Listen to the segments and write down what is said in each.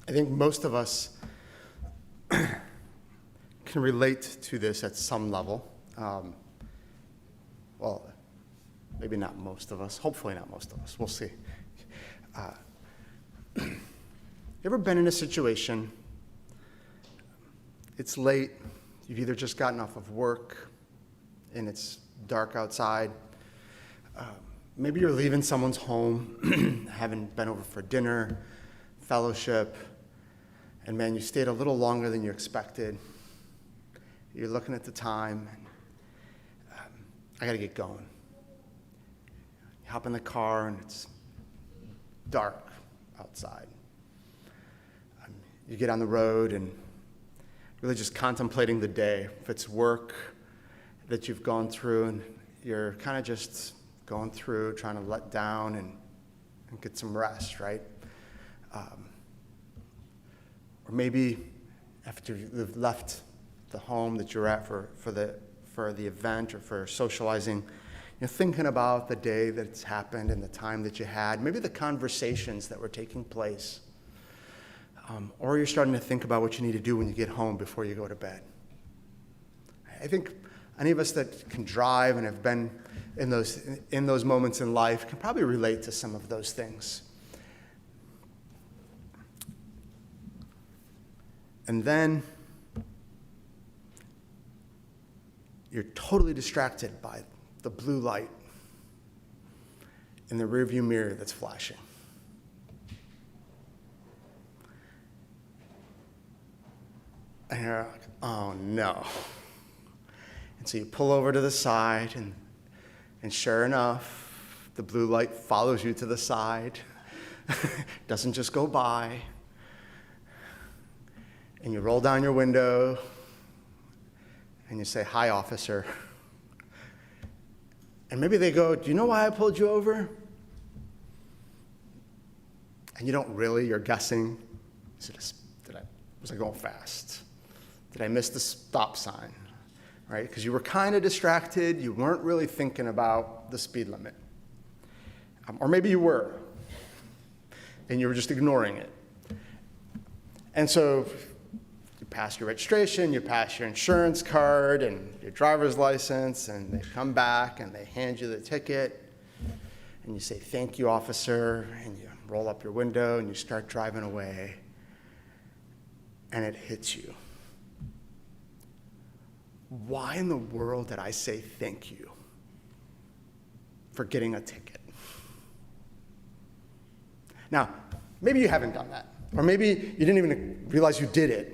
I think most of us can relate to this at some level. Well, maybe not most of us. Hopefully not most of us. We'll see. You ever been in a situation, it's late, you've either just gotten off of work and it's dark outside, maybe you're leaving someone's home, haven't been over for dinner, fellowship, and man, you stayed a little longer than you expected. You're looking at the time, and I gotta get going. You hop in the car and it's dark outside. You get on the road and really just contemplating the day. If it's work that you've gone through and you're kind of just going through, trying to let down and get some rest, right? Or maybe after you've left the home that you're at for the event or for socializing, you're thinking about the day that's happened and the time that you had, maybe the conversations that were taking place. Or you're starting to think about what you need to do when you get home before you go to bed. I think any of us that can drive and have been in those moments in life can probably relate to some of those things. And then you're totally distracted by the blue light in the rearview mirror that's flashing. And you're like, oh no. And so you pull over to the side, and sure enough, the blue light follows you to the side. Doesn't just go by. And you roll down your window, and you say, hi, officer. And maybe they go, do you know why I pulled you over? And you don't really, you're guessing. Was I going fast? Did I miss the stop sign? Right? Because you were kind of distracted. You weren't really thinking about the speed limit. Or maybe you were, and you were just ignoring it. And so you pass your registration, you pass your insurance card and your driver's license, and they come back and they hand you the ticket, and you say, thank you, officer, and you roll up your window and you start driving away, and it hits you. Why in the world did I say thank you for getting a ticket? Now, maybe you haven't done that, or maybe you didn't even realize you did it.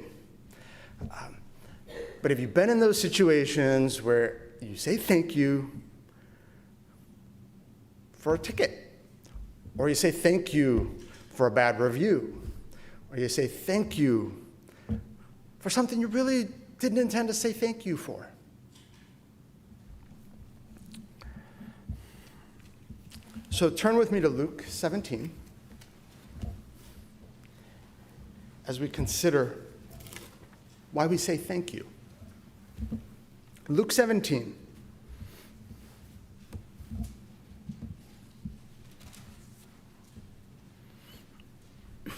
But have you been in those situations where you say thank you for a ticket, or you say thank you for a bad review, or you say thank you for something you really didn't intend to say thank you for? So turn with me to Luke 17 as we consider why we say thank you. Luke 17. We're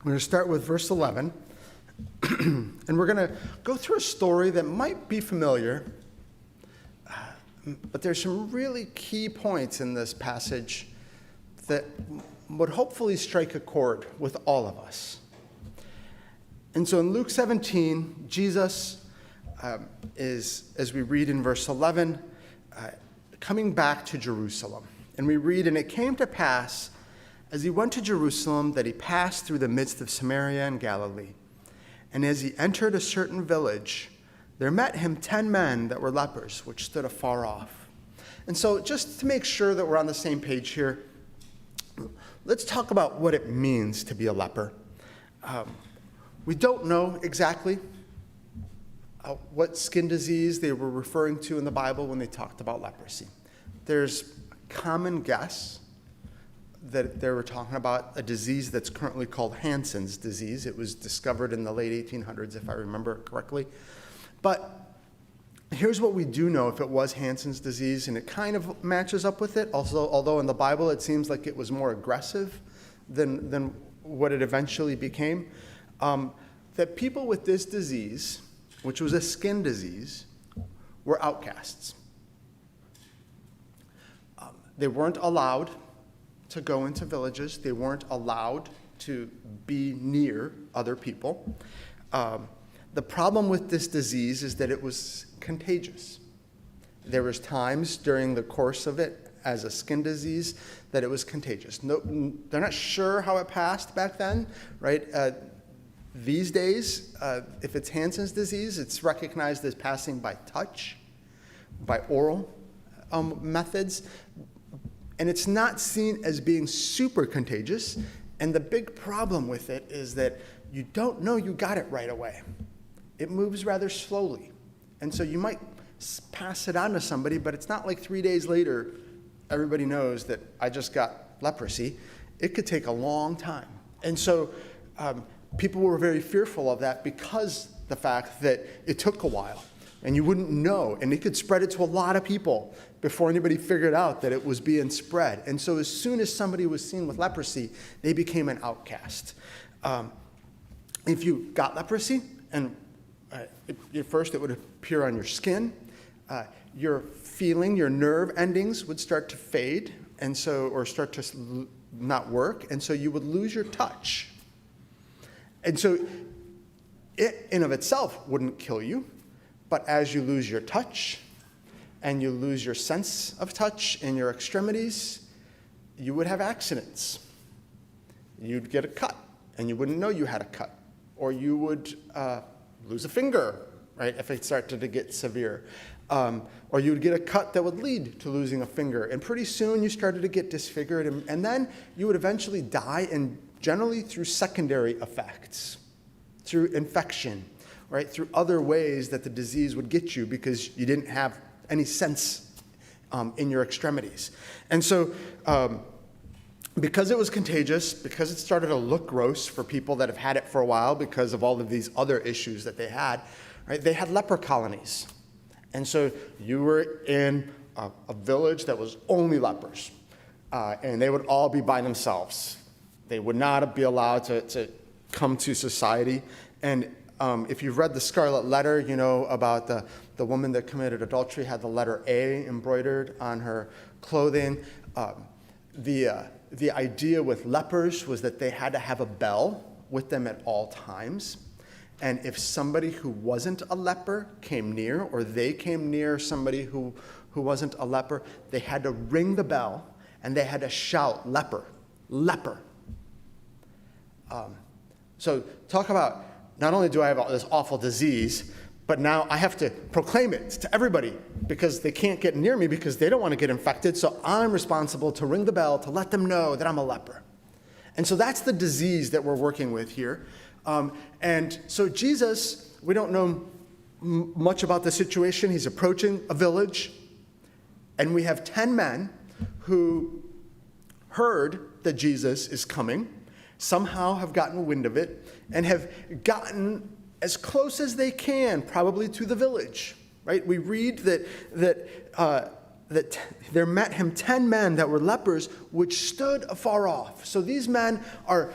going to start with verse 11. And we're going to go through a story that might be familiar, but there's some really key points in this passage that would hopefully strike a chord with all of us. And so in Luke 17, Jesus is, as we read in verse 11, coming back to Jerusalem. And we read, and it came to pass, as he went to Jerusalem, that he passed through the midst of Samaria and Galilee. And as he entered a certain village, there met him 10 men that were lepers, which stood afar off. And so just to make sure that we're on the same page here, let's talk about what it means to be a leper. We don't know exactly what skin disease they were referring to in the Bible when they talked about leprosy. There's a common guess that they were talking about a disease that's currently called Hansen's disease. It was discovered in the late 1800s, if I remember correctly. But here's what we do know if it was Hansen's disease, and it kind of matches up with it. Also, although in the Bible it seems like it was more aggressive than what it eventually became, that people with this disease, which was a skin disease, were outcasts. They weren't allowed to go into villages. They weren't allowed to be near other people. The problem with this disease is that it was contagious. There was times during the course of it as a skin disease that it was contagious. No, they're not sure how it passed back then, right? These days, if it's Hansen's disease, it's recognized as passing by touch, by oral methods, and it's not seen as being super contagious. And the big problem with it is that you don't know you got it right away. It moves rather slowly. And so you might pass it on to somebody, but it's not like 3 days later, everybody knows that I just got leprosy. It could take a long time. And so people were very fearful of that because the fact that it took a while and you wouldn't know, and it could spread it to a lot of people before anybody figured out that it was being spread. And so as soon as somebody was seen with leprosy, they became an outcast. If you got leprosy, and at first it would appear on your skin, your feeling, your nerve endings would start to fade, and so, or start to not work, and so you would lose your touch. And so it in of itself wouldn't kill you, but as you lose your touch and you lose your sense of touch in your extremities, you would have accidents. You'd get a cut and you wouldn't know you had a cut, or you would lose a finger, right, if it started to get severe. Or you would get a cut that would lead to losing a finger, and pretty soon you started to get disfigured, and then you would eventually die, and generally through secondary effects, through infection, right, through other ways that the disease would get you because you didn't have any sense in your extremities. And so because it was contagious, because it started to look gross for people that have had it for a while because of all of these other issues that they had, right, they had leper colonies. And so you were in a village that was only lepers, and they would all be by themselves. They would not be allowed to come to society. And if you've read the Scarlet Letter, you know about the woman that committed adultery, had the letter A embroidered on her clothing. The idea with lepers was that they had to have a bell with them at all times. And if somebody who wasn't a leper came near, or they came near somebody who wasn't a leper, they had to ring the bell and they had to shout, "Leper, leper." So talk about, not only do I have this awful disease, but now I have to proclaim it to everybody because they can't get near me because they don't want to get infected. So I'm responsible to ring the bell to let them know that I'm a leper. And so that's the disease that we're working with here. And so Jesus, we don't know much about the situation. He's approaching a village, and we have 10 men who heard that Jesus is coming, somehow have gotten wind of it, and have gotten as close as they can, probably to the village, right? We read that there met him 10 men that were lepers, which stood afar off. So these men are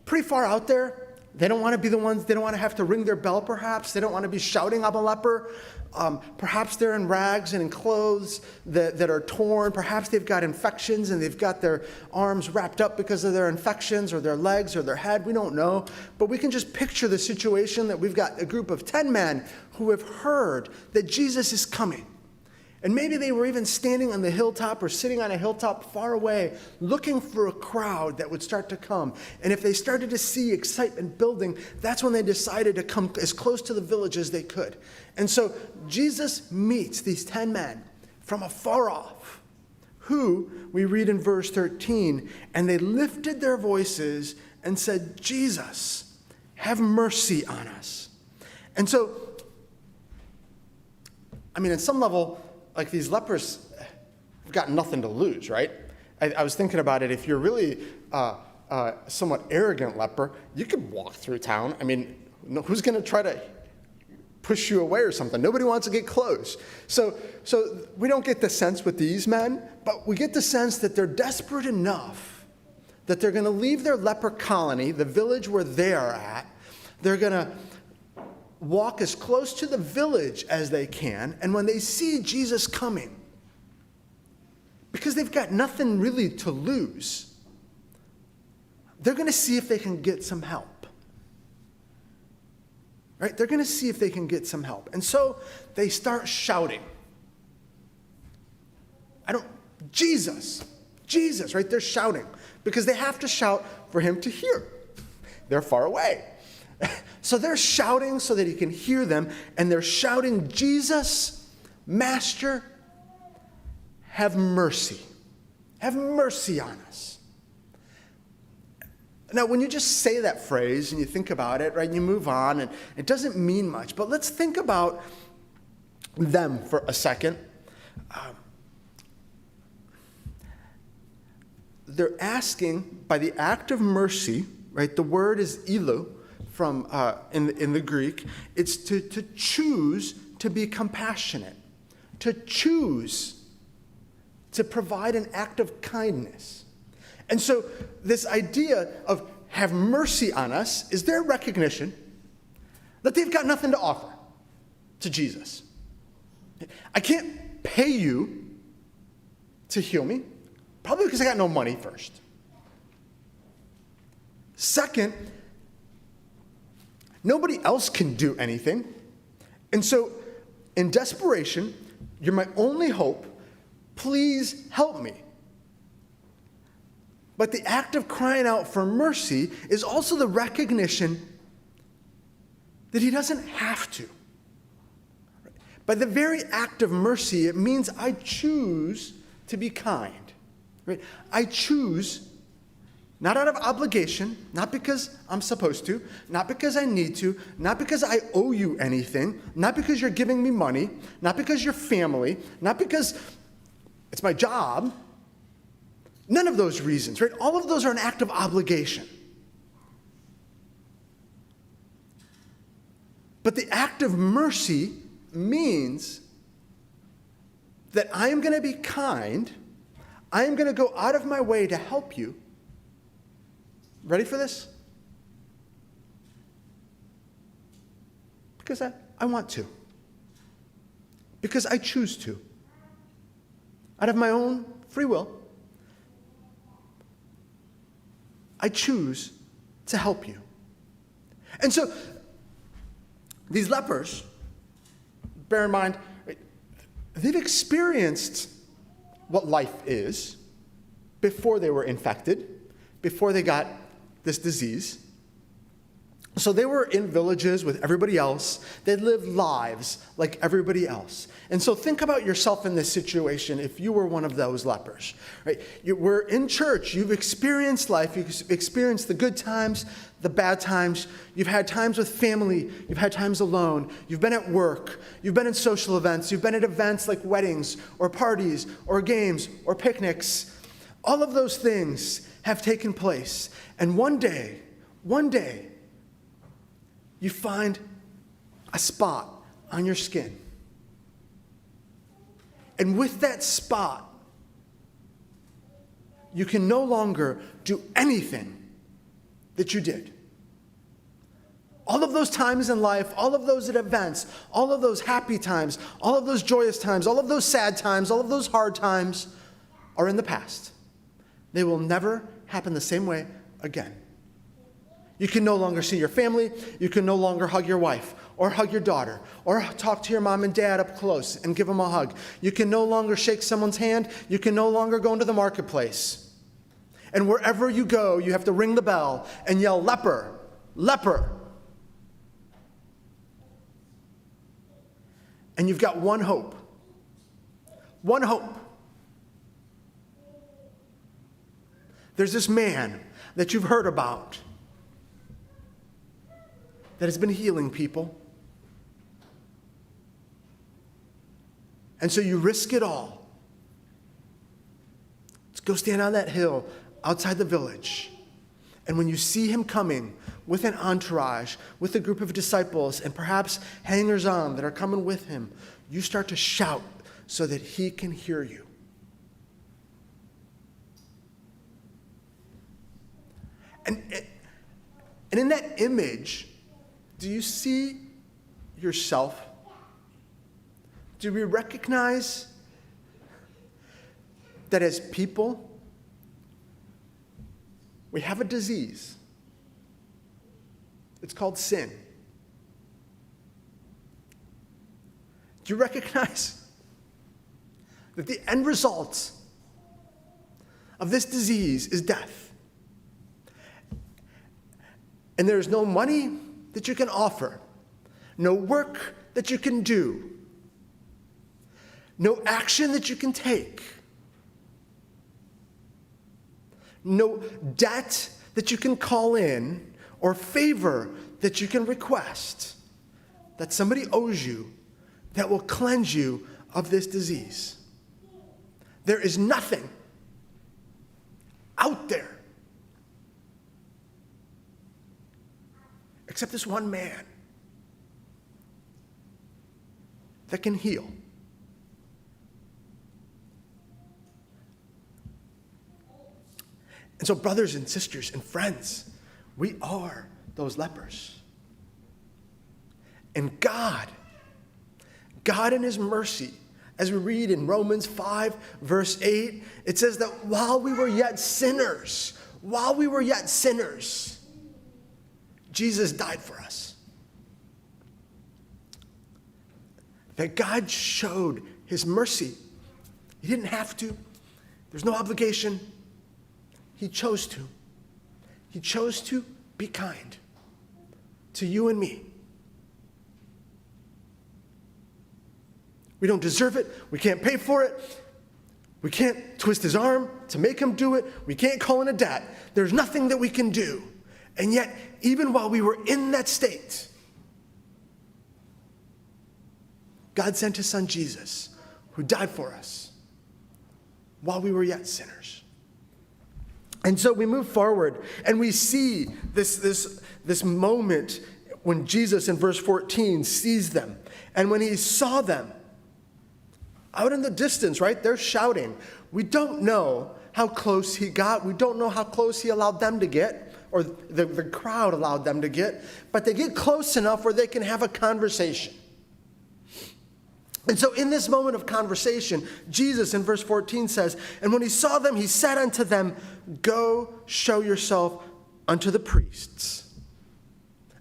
pretty far out there. They don't want to be the ones, they don't want to have to ring their bell, perhaps. They don't want to be shouting, "I'm a leper." Perhaps they're in rags and in clothes that are torn. Perhaps they've got infections and they've got their arms wrapped up because of their infections, or their legs, or their head. We don't know. But we can just picture the situation that we've got a group of 10 men who have heard that Jesus is coming. And maybe they were even standing on the hilltop or sitting on a hilltop far away, looking for a crowd that would start to come. And if they started to see excitement building, that's when they decided to come as close to the village as they could. And so Jesus meets these 10 men from afar off, who, we read in verse 13, and they lifted their voices and said, "Jesus, have mercy on us." And so, I mean, at some level, like, these lepers have got nothing to lose, right? I was thinking about it. If you're really somewhat arrogant leper, you could walk through town. I mean, who's going to try to push you away or something? Nobody wants to get close. So we don't get the sense with these men, but we get the sense that they're desperate enough that they're going to leave their leper colony, the village where they are at. They're going to walk as close to the village as they can. And when they see Jesus coming, because they've got nothing really to lose, they're going to see if they can get some help. Right? They're going to see if they can get some help. And so they start shouting. Jesus, Jesus, right? They're shouting because they have to shout for him to hear. They're far away. So they're shouting so that he can hear them, and they're shouting, Jesus, Master, have mercy. Have mercy on us. Now, when you just say that phrase and you think about it, right, and you move on, and it doesn't mean much, but let's think about them for a second. They're asking, by the act of mercy, right, the word is ilu from in the Greek. It's to choose to be compassionate, to choose to provide an act of kindness. And so this idea of have mercy on us is their recognition that they've got nothing to offer to Jesus. I can't pay you to heal me, probably because I got no money first. Second, nobody else can do anything. And so in desperation, you're my only hope. Please help me. But the act of crying out for mercy is also the recognition that he doesn't have to. By the very act of mercy, it means I choose to be kind. Right? I choose, not out of obligation, not because I'm supposed to, not because I need to, not because I owe you anything, not because you're giving me money, not because you're family, not because it's my job. None of those reasons, right? All of those are an act of obligation. But the act of mercy means that I am going to be kind. I am going to go out of my way to help you. Ready for this? Because I want to. Because I choose to. Out of my own free will, I choose to help you. And so, these lepers, bear in mind, they've experienced what life is before they were infected, before they got this disease. So they were in villages with everybody else. They lived lives like everybody else. And so think about yourself in this situation if you were one of those lepers. Right? We're in church. You've experienced life. You've experienced the good times, the bad times. You've had times with family. You've had times alone. You've been at work. You've been in social events. You've been at events like weddings or parties or games or picnics. All of those things have taken place. And one day, you find a spot on your skin. And with that spot, you can no longer do anything that you did. All of those times in life, all of those events, all of those happy times, all of those joyous times, all of those sad times, all of those hard times are in the past. They will never happen the same way again. You can no longer see your family. You can no longer hug your wife or hug your daughter or talk to your mom and dad up close and give them a hug. You can no longer shake someone's hand. You can no longer go into the marketplace. And wherever you go, you have to ring the bell and yell, leper, leper. And you've got one hope. One hope. There's this man that you've heard about that has been healing people. And so you risk it all. Let's go stand on that hill outside the village. And when you see him coming with an entourage, with a group of disciples, and perhaps hangers-on that are coming with him, you start to shout so that he can hear you. And in that image, do you see yourself? Do we recognize that as people, we have a disease? It's called sin. Do you recognize that the end result of this disease is death? And there is no money that you can offer, no work that you can do, no action that you can take, no debt that you can call in, or favor that you can request that somebody owes you that will cleanse you of this disease. There is nothing out there except this one man that can heal. And so, brothers and sisters and friends, we are those lepers. And God in his mercy, as we read in Romans 5, verse 8, it says that while we were yet sinners, Jesus died for us. That God showed his mercy. He didn't have to. There's no obligation. He chose to. He chose to be kind to you and me. We don't deserve it. We can't pay for it. We can't twist his arm to make him do it. We can't call in a debt. There's nothing that we can do. And yet, even while we were in that state, God sent his son Jesus, who died for us while we were yet sinners. And so we move forward and we see this moment when Jesus in verse 14 sees them. And when he saw them out in the distance, right, they're shouting. We don't know how close he got. We don't know how close he allowed them to get, or the crowd allowed them to get. But they get close enough where they can have a conversation. And so in this moment of conversation, Jesus in verse 14 says, and when he saw them, he said unto them, go show yourself unto the priests.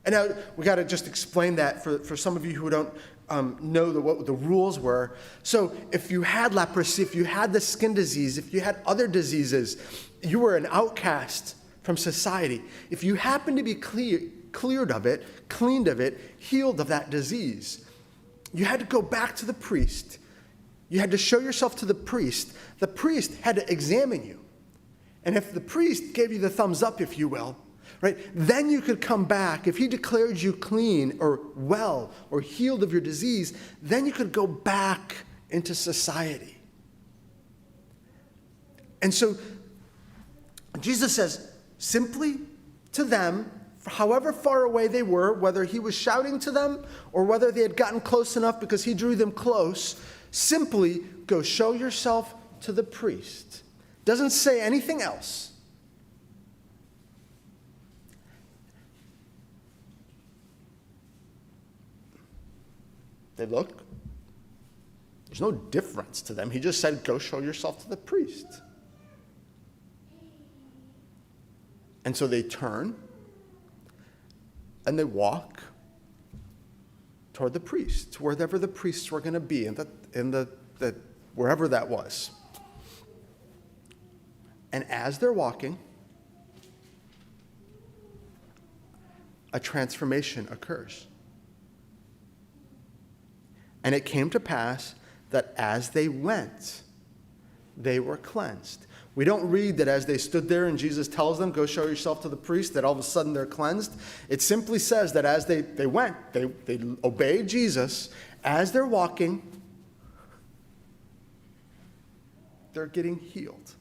And now we got to just explain that for some of you who don't know what the rules were. So if you had leprosy, if you had the skin disease, if you had other diseases, you were an outcast from society. If you happened to be cleared of it, cleaned of it, healed of that disease, you had to go back to the priest. You had to show yourself to the priest. The priest had to examine you. And if the priest gave you the thumbs up, if you will, right, then you could come back. If he declared you clean or well or healed of your disease, then you could go back into society. And so Jesus says simply to them, however far away they were, whether he was shouting to them or whether they had gotten close enough because he drew them close, simply go show yourself to the priest. Doesn't say anything else. They look. There's no difference to them. He just said, go show yourself to the priest. And so they turn and they walk toward the priest, wherever the priests were going to be, wherever that was. And as they're walking, a transformation occurs. And it came to pass that as they went, they were cleansed. We don't read that as they stood there and Jesus tells them, go show yourself to the priest, that all of a sudden they're cleansed. It simply says that as they went, they obeyed Jesus. As they're walking, they're getting healed.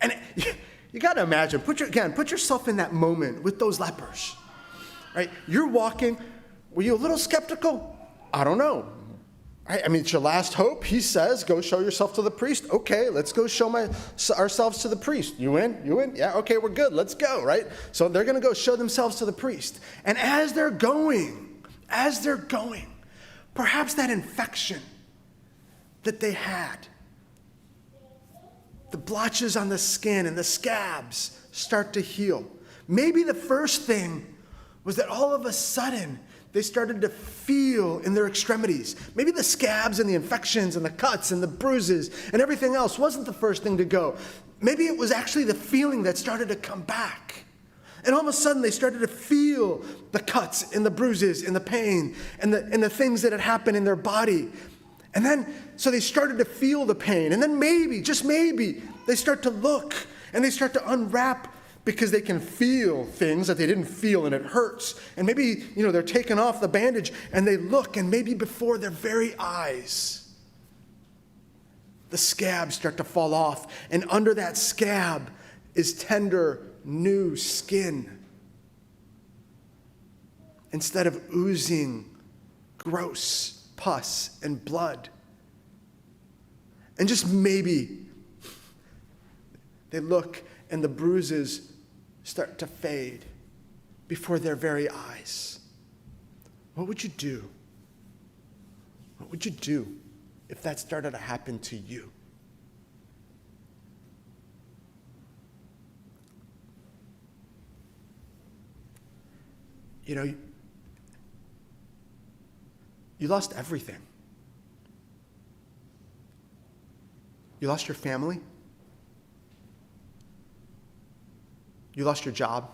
And you got to imagine, put yourself in that moment with those lepers. Right? You're walking. Were you a little skeptical? I don't know. Right? I mean, it's your last hope. He says, go show yourself to the priest. Okay, let's go show ourselves to the priest. You in? You in? Yeah, okay, we're good. Let's go, right? So they're going to go show themselves to the priest. And as they're going, perhaps that infection that they had, the blotches on the skin and the scabs start to heal. Maybe the first thing was that all of a sudden, they started to feel in their extremities. Maybe the scabs and the infections and the cuts and the bruises and everything else wasn't the first thing to go. Maybe it was actually the feeling that started to come back. And all of a sudden they started to feel the cuts and the bruises and the pain and the things that had happened in their body. And then, so they started to feel the pain. And then maybe, just maybe, they start to look and they start to unwrap because they can feel things that they didn't feel and it hurts. And maybe, they're taking off the bandage and they look and maybe before their very eyes, the scabs start to fall off. And under that scab is tender, new skin. Instead of oozing gross pus and blood. And just maybe they look and the bruises start to fade before their very eyes. What would you do? What would you do if that started to happen to you? You lost everything. You lost your family. You lost your job.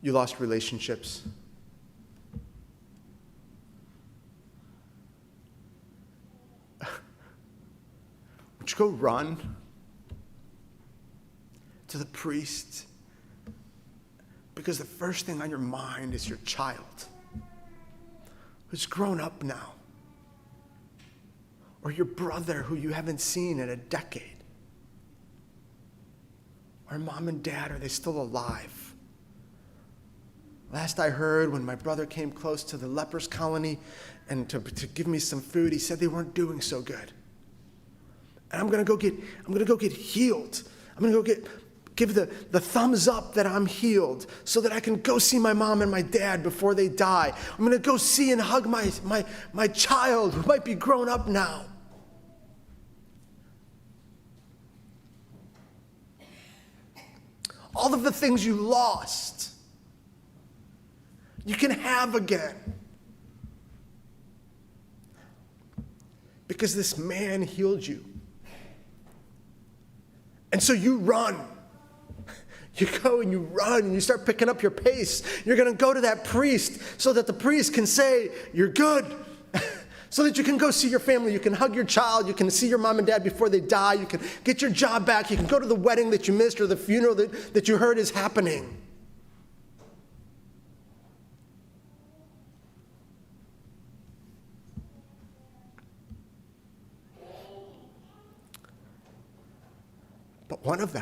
You lost relationships. Would you go run to the priest? Because the first thing on your mind is your child, who's grown up now. Or your brother who you haven't seen in a decade. Or mom and dad, are they still alive? Last I heard, when my brother came close to the lepers colony and to give me some food, he said they weren't doing so good. And I'm gonna go get healed. I'm gonna go give the thumbs up that I'm healed so that I can go see my mom and my dad before they die. I'm gonna go see and hug my child who might be grown up now. All of the things you lost, you can have again. Because this man healed you. And so you run. You go and you run and you start picking up your pace. You're going to go to that priest so that the priest can say, you're good. So that you can go see your family, you can hug your child, you can see your mom and dad before they die, you can get your job back, you can go to the wedding that you missed or the funeral that you heard is happening. But one of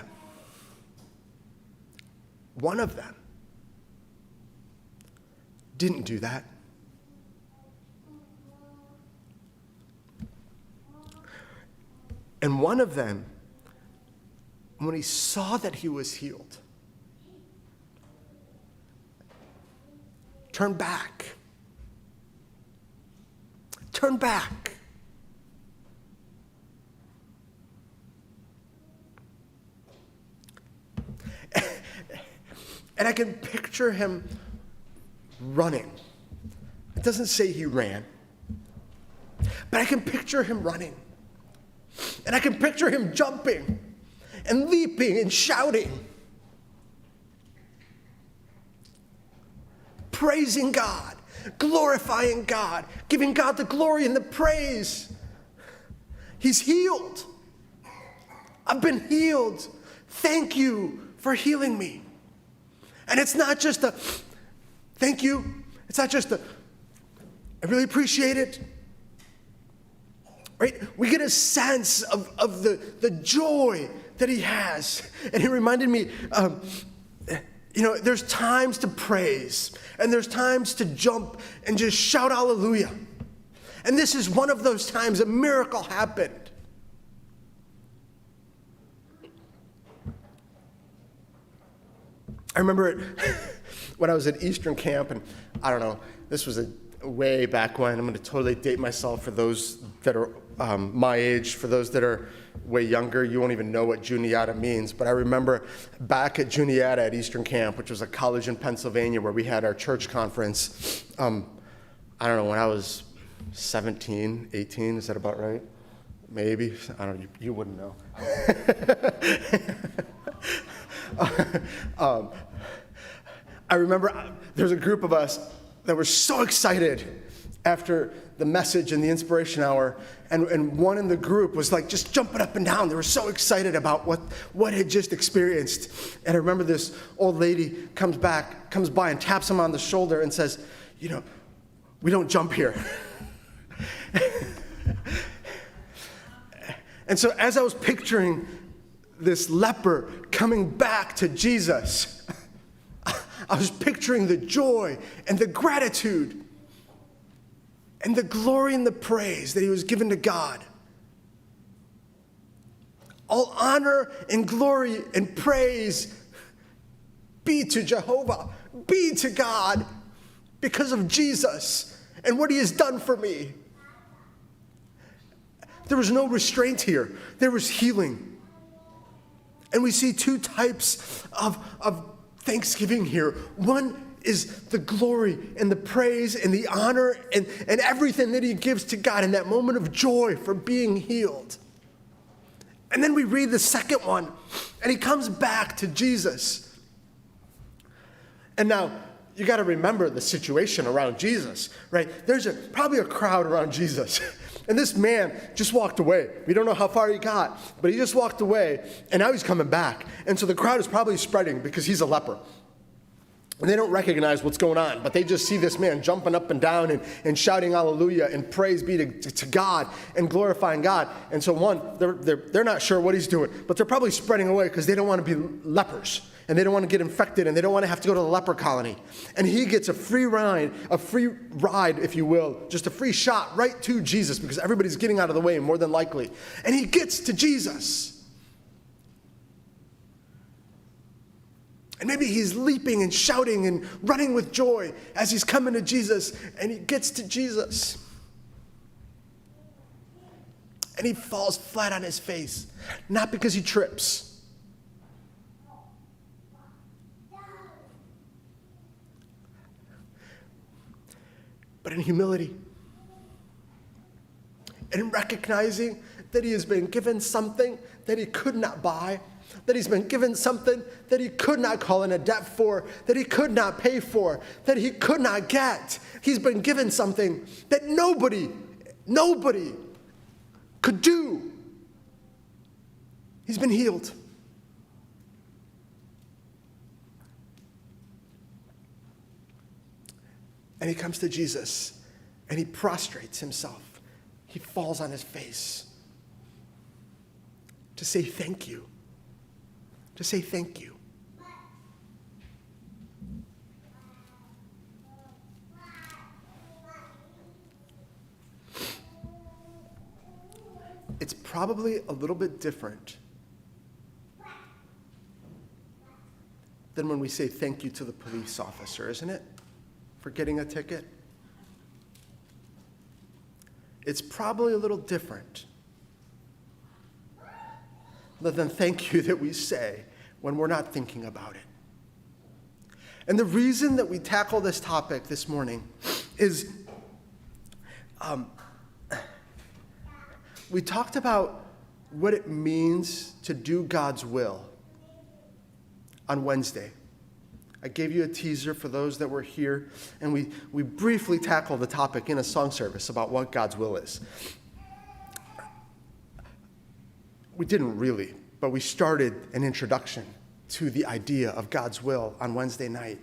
them didn't do that. And one of them, when he saw that he was healed, turned back. Turn back. And I can picture him running. It doesn't say he ran, but I can picture him running. And I can picture him jumping and leaping and shouting, praising God, glorifying God, giving God the glory and the praise. He's healed. I've been healed. Thank you for healing me. And it's not just a thank you. It's not just a I really appreciate it. Right? We get a sense of the joy that he has. And he reminded me, There's times to praise, and there's times to jump and just shout hallelujah. And this is one of those times a miracle happened. I remember it when I was at Eastern Camp, and I don't know, this was way back when. I'm going to totally date myself for those that are my age. For those that are way younger, you won't even know what Juniata means. But I remember back at Juniata at Eastern Camp, which was a college in Pennsylvania where we had our church conference. I don't know, when I was 17, 18, is that about right? Maybe. I don't know, you wouldn't know. I remember there's a group of us that were so excited after the message and the inspiration hour, and one in the group was like just jumping up and down. They were so excited about what had just experienced. And I remember this old lady comes by and taps him on the shoulder and says, we don't jump here. And so as I was picturing this leper coming back to Jesus, I was picturing the joy and the gratitude and the glory and the praise that he was given to God. All honor and glory and praise be to Jehovah, be to God, because of Jesus and what he has done for me. There was no restraint here. There was healing. And we see two types of thanksgiving here. One is the glory and the praise and the honor and everything that he gives to God in that moment of joy for being healed. And then we read the second one, and he comes back to Jesus. And now, you got to remember the situation around Jesus, right? There's probably a crowd around Jesus. And this man just walked away. We don't know how far he got, but he just walked away, and now he's coming back. And so the crowd is probably spreading because he's a leper. And they don't recognize what's going on, but they just see this man jumping up and down and shouting hallelujah and praise be to God and glorifying God. And so they're not sure what he's doing, but they're probably spreading away because they don't want to be lepers. And they don't want to get infected, and they don't want to have to go to the leper colony. And he gets a free ride, if you will, just a free shot right to Jesus because everybody's getting out of the way more than likely. And he gets to Jesus. And maybe he's leaping and shouting and running with joy as he's coming to Jesus, and he gets to Jesus. And he falls flat on his face, not because he trips, but in humility, and in recognizing that he has been given something that he could not buy, that he's been given something that he could not call in a debt for, that he could not pay for, that he could not get. He's been given something that nobody could do. He's been healed. And he comes to Jesus, and he prostrates himself. He falls on his face to say thank you. To say thank you. It's probably a little bit different than when we say thank you to the police officer, isn't it? For getting a ticket. It's probably a little different than thank you that we say when we're not thinking about it. And the reason that we tackle this topic this morning is we talked about what it means to do God's will on Wednesday. I gave you a teaser for those that were here, and we briefly tackled the topic in a song service about what God's will is. We didn't really, but we started an introduction to the idea of God's will on Wednesday night.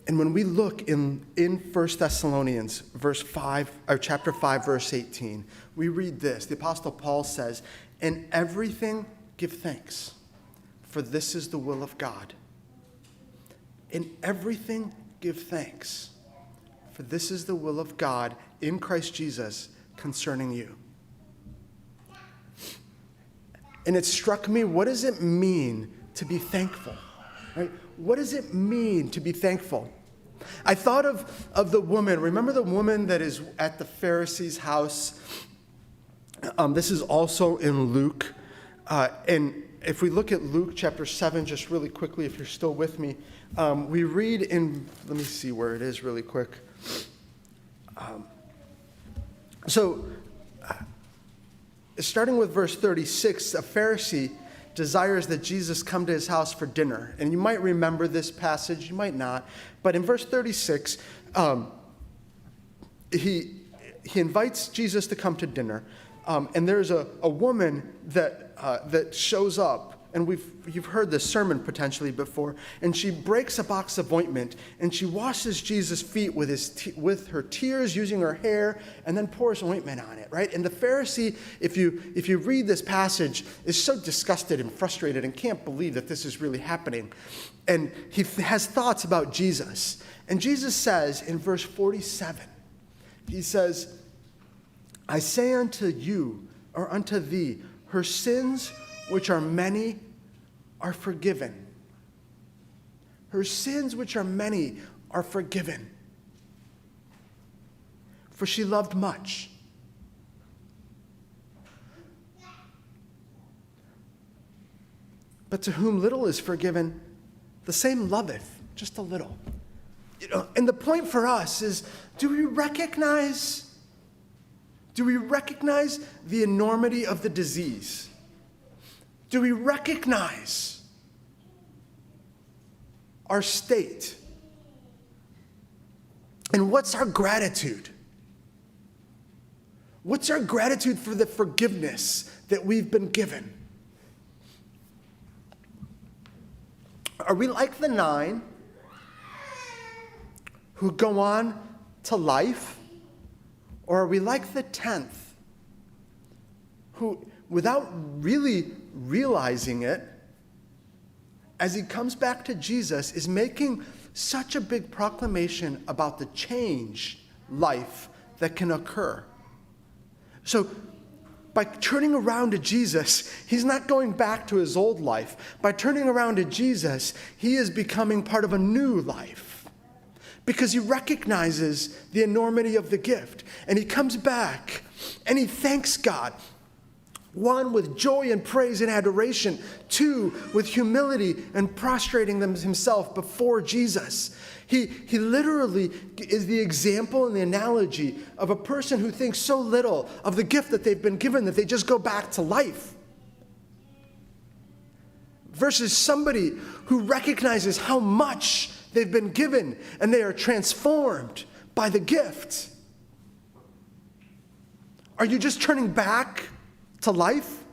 And when we look in 1 Thessalonians chapter 5, verse 18, we read this. The Apostle Paul says, "In everything give thanks, for this is the will of God In everything, give thanks, for this is the will of God in Christ Jesus concerning you. And it struck me, what does it mean to be thankful? Right? What does it mean to be thankful? I thought of the woman. Remember the woman that is at the Pharisee's house? This is also in Luke. And if we look at Luke chapter 7, just really quickly, if you're still with me, we read in, let me see where it is really quick. Starting with verse 36, a Pharisee desires that Jesus come to his house for dinner. And you might remember this passage, you might not. But in verse 36, he invites Jesus to come to dinner. And there's a woman that shows up. And you've heard this sermon potentially before. And she breaks a box of ointment. And she washes Jesus' feet with her tears, using her hair, and then pours ointment on it, right? And the Pharisee, if you read this passage, is so disgusted and frustrated and can't believe that this is really happening. And he has thoughts about Jesus. And Jesus says in verse 47, he says, I say unto you, or unto thee, her sins, which are many, are forgiven. Her sins, which are many, are forgiven. For she loved much. But to whom little is forgiven, the same loveth just a little. And the point for us is, do we recognize the enormity of the disease? Do we recognize our state? And what's our gratitude? What's our gratitude for the forgiveness that we've been given? Are we like the 9 who go on to life? Or are we like the 10th who, without really realizing it, as he comes back to Jesus, is making such a big proclamation about the change life that can occur? So by turning around to Jesus, he's not going back to his old life. By turning around to Jesus, he is becoming part of a new life, because he recognizes the enormity of the gift. And he comes back and he thanks God. 1, with joy and praise and adoration. 2, with humility and prostrating himself before Jesus. He literally is the example and the analogy of a person who thinks so little of the gift that they've been given that they just go back to life. Versus somebody who recognizes how much they've been given and they are transformed by the gift. Are you just turning back to life,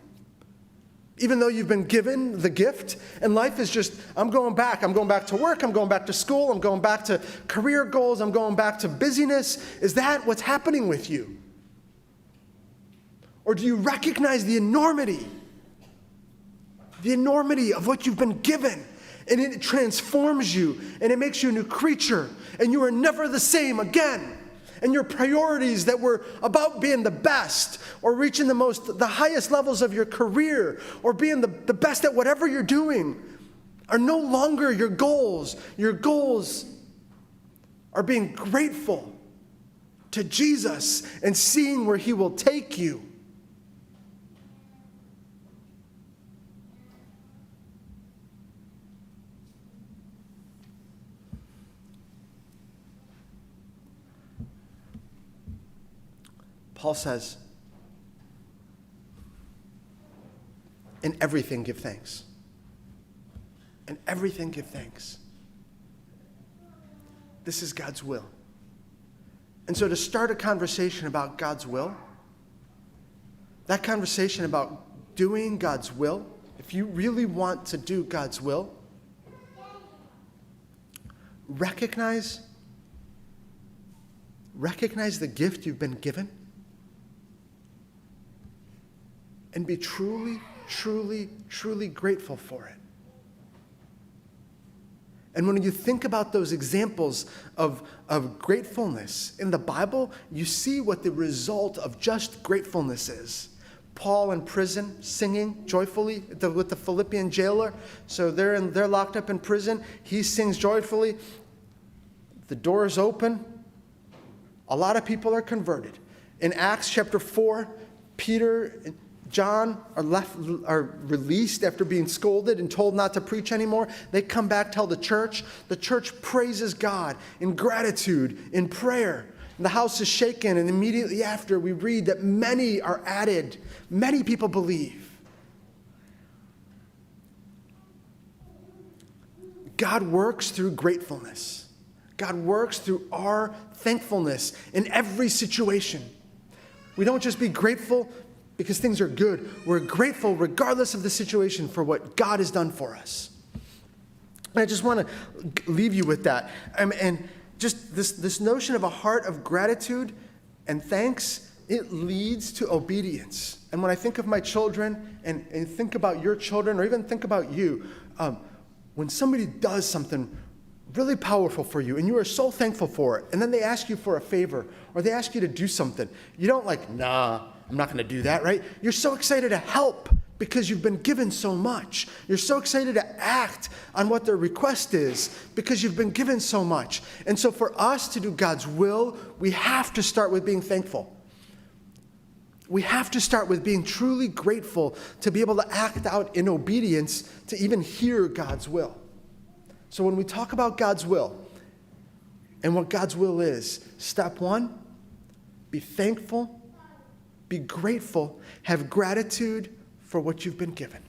even though you've been given the gift? And life is just, I'm going back to work, I'm going back to school, I'm going back to career goals, I'm going back to busyness. Is that what's happening with you? Or do you recognize the enormity of what you've been given? And it transforms you, and it makes you a new creature, and you are never the same again. And your priorities that were about being the best, or reaching the highest levels of your career, or being the best at whatever you're doing, are no longer your goals. Your goals are being grateful to Jesus and seeing where he will take you. Paul says, in everything give thanks. In everything give thanks. This is God's will. And so to start a conversation about God's will, that conversation about doing God's will, if you really want to do God's will, recognize the gift you've been given, and be truly, truly, truly grateful for it. And when you think about those examples of gratefulness in the Bible, you see what the result of just gratefulness is. Paul in prison singing joyfully with the Philippian jailer. So they're locked up in prison. He sings joyfully. The door is open. A lot of people are converted. In Acts chapter 4, Peter and John are released after being scolded and told not to preach anymore. They come back, tell the church. The church praises God in gratitude, in prayer. And the house is shaken, and immediately after we read that many are added. Many people believe. God works through gratefulness. God works through our thankfulness in every situation. We don't just be grateful because things are good. We're grateful regardless of the situation for what God has done for us. And I just want to leave you with that. And just this notion of a heart of gratitude and thanks, it leads to obedience. And when I think of my children and think about your children or even think about you, when somebody does something really powerful for you and you are so thankful for it, and then they ask you for a favor or they ask you to do something, you don't like, nah, I'm not going to do that, right? You're so excited to help because you've been given so much. You're so excited to act on what their request is because you've been given so much. And so for us to do God's will, we have to start with being thankful. We have to start with being truly grateful to be able to act out in obedience to even hear God's will. So when we talk about God's will and what God's will is, step one, be thankful, be grateful, have gratitude for what you've been given.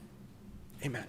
Amen.